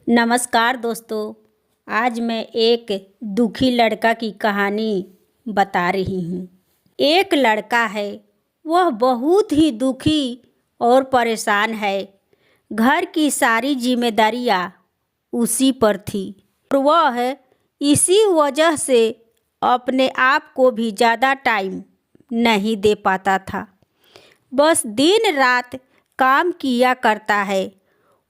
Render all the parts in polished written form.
नमस्कार दोस्तों। आज मैं एक दुखी लड़का की कहानी बता रही हूँ। एक लड़का है, वह बहुत ही दुखी और परेशान है। घर की सारी जिम्मेदारियाँ उसी पर थी और वह इसी वजह से अपने आप को भी ज़्यादा टाइम नहीं दे पाता था। बस दिन रात काम किया करता है।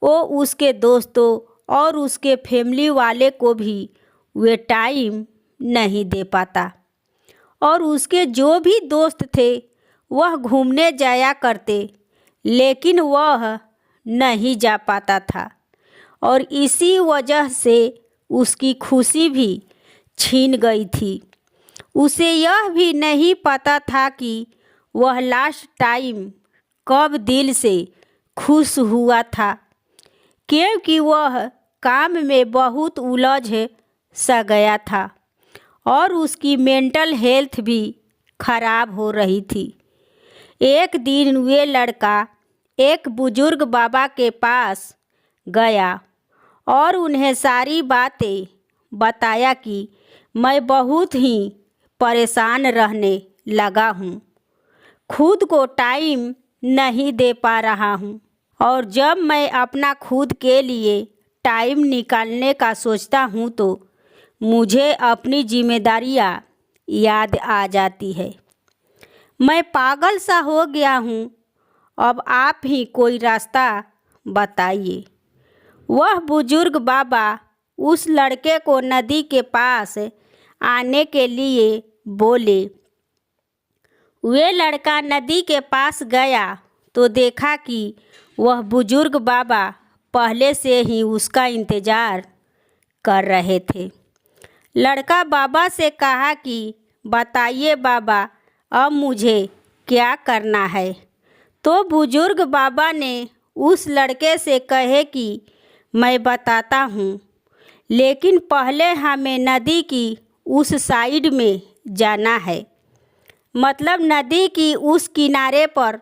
वो उसके दोस्तों और उसके फैमिली वाले को भी वे टाइम नहीं दे पाता। और उसके जो भी दोस्त थे वह घूमने जाया करते, लेकिन वह नहीं जा पाता था और इसी वजह से उसकी खुशी भी छीन गई थी। उसे यह भी नहीं पता था कि वह लास्ट टाइम कब दिल से खुश हुआ था, क्योंकि वह काम में बहुत उलझ सा गया था और उसकी मेंटल हेल्थ भी खराब हो रही थी। एक दिन वे लड़का एक बुजुर्ग बाबा के पास गया और उन्हें सारी बातें बताया कि मैं बहुत ही परेशान रहने लगा हूँ, खुद को टाइम नहीं दे पा रहा हूँ और जब मैं अपना खुद के लिए टाइम निकालने का सोचता हूँ तो मुझे अपनी जिम्मेदारियाँ याद आ जाती है। मैं पागल सा हो गया हूँ, अब आप ही कोई रास्ता बताइए। वह बुजुर्ग बाबा उस लड़के को नदी के पास आने के लिए बोले। वे लड़का नदी के पास गया तो देखा कि वह बुजुर्ग बाबा पहले से ही उसका इंतज़ार कर रहे थे। लड़का बाबा से कहा कि बताइए बाबा, अब मुझे क्या करना है। तो बुजुर्ग बाबा ने उस लड़के से कहे कि मैं बताता हूँ, लेकिन पहले हमें नदी की उस साइड में जाना है। मतलब नदी की उस किनारे पर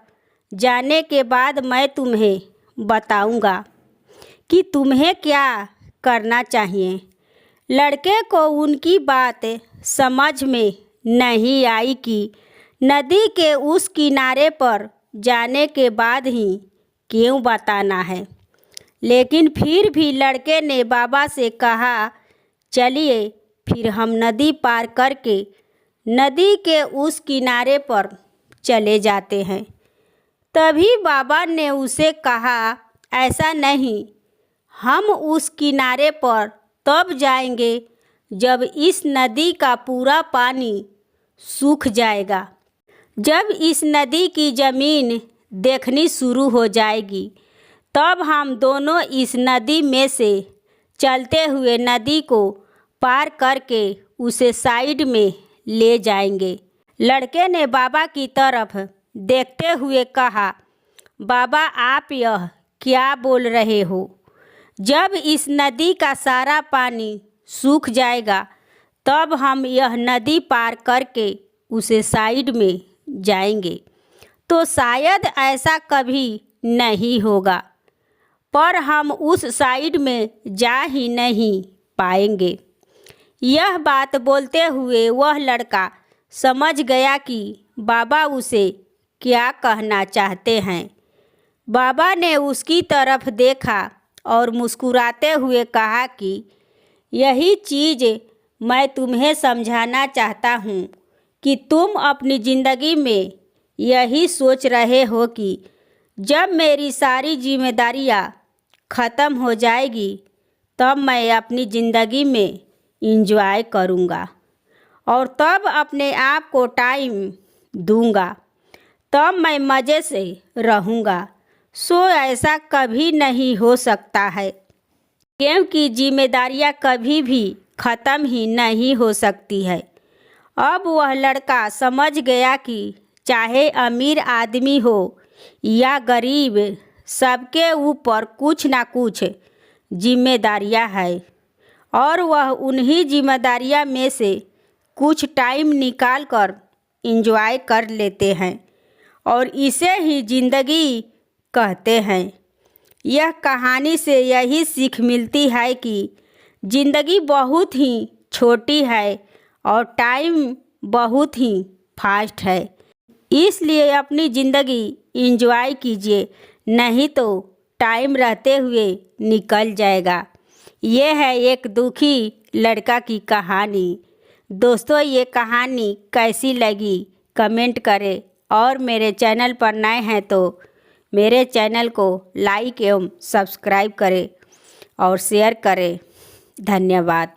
जाने के बाद मैं तुम्हें बताऊंगा कि तुम्हें क्या करना चाहिए। लड़के को उनकी बात समझ में नहीं आई कि नदी के उस किनारे पर जाने के बाद ही क्यों बताना है, लेकिन फिर भी लड़के ने बाबा से कहा, चलिए फिर हम नदी पार करके नदी के उस किनारे पर चले जाते हैं। तभी बाबा ने उसे कहा, ऐसा नहीं, हम उस किनारे पर तब जाएंगे जब इस नदी का पूरा पानी सूख जाएगा। जब इस नदी की ज़मीन देखनी शुरू हो जाएगी तब हम दोनों इस नदी में से चलते हुए नदी को पार करके उसे साइड में ले जाएंगे। लड़के ने बाबा की तरफ देखते हुए कहा, बाबा आप यह क्या बोल रहे हो? जब इस नदी का सारा पानी सूख जाएगा तब हम यह नदी पार करके उसे साइड में जाएंगे। तो शायद ऐसा कभी नहीं होगा, पर हम उस साइड में जा ही नहीं पाएंगे। यह बात बोलते हुए वह लड़का समझ गया कि बाबा उसे क्या कहना चाहते हैं। बाबा ने उसकी तरफ देखा और मुस्कुराते हुए कहा कि यही चीज़ मैं तुम्हें समझाना चाहता हूँ कि तुम अपनी ज़िंदगी में यही सोच रहे हो कि जब मेरी सारी जिम्मेदारियाँ ख़त्म हो जाएगी तब मैं अपनी ज़िंदगी में इंजॉय करूँगा और तब अपने आप को टाइम दूँगा, तब मैं मज़े से रहूँगा। सो ऐसा कभी नहीं हो सकता है, क्योंकि जिम्मेदारियाँ कभी भी ख़त्म ही नहीं हो सकती है। अब वह लड़का समझ गया कि चाहे अमीर आदमी हो या गरीब, सबके ऊपर कुछ ना कुछ जिम्मेदारियाँ है और वह उन्हीं जिम्मेदारियाँ में से कुछ टाइम निकाल कर इंजॉय कर लेते हैं और इसे ही ज़िंदगी कहते हैं। यह कहानी से यही सीख मिलती है कि ज़िंदगी बहुत ही छोटी है और टाइम बहुत ही फास्ट है, इसलिए अपनी ज़िंदगी एंजॉय कीजिए, नहीं तो टाइम रहते हुए निकल जाएगा। ये है एक दुखी लड़का की कहानी। दोस्तों, ये कहानी कैसी लगी कमेंट करें और मेरे चैनल पर नए हैं तो मेरे चैनल को लाइक एवं सब्सक्राइब करें और शेयर करें। धन्यवाद।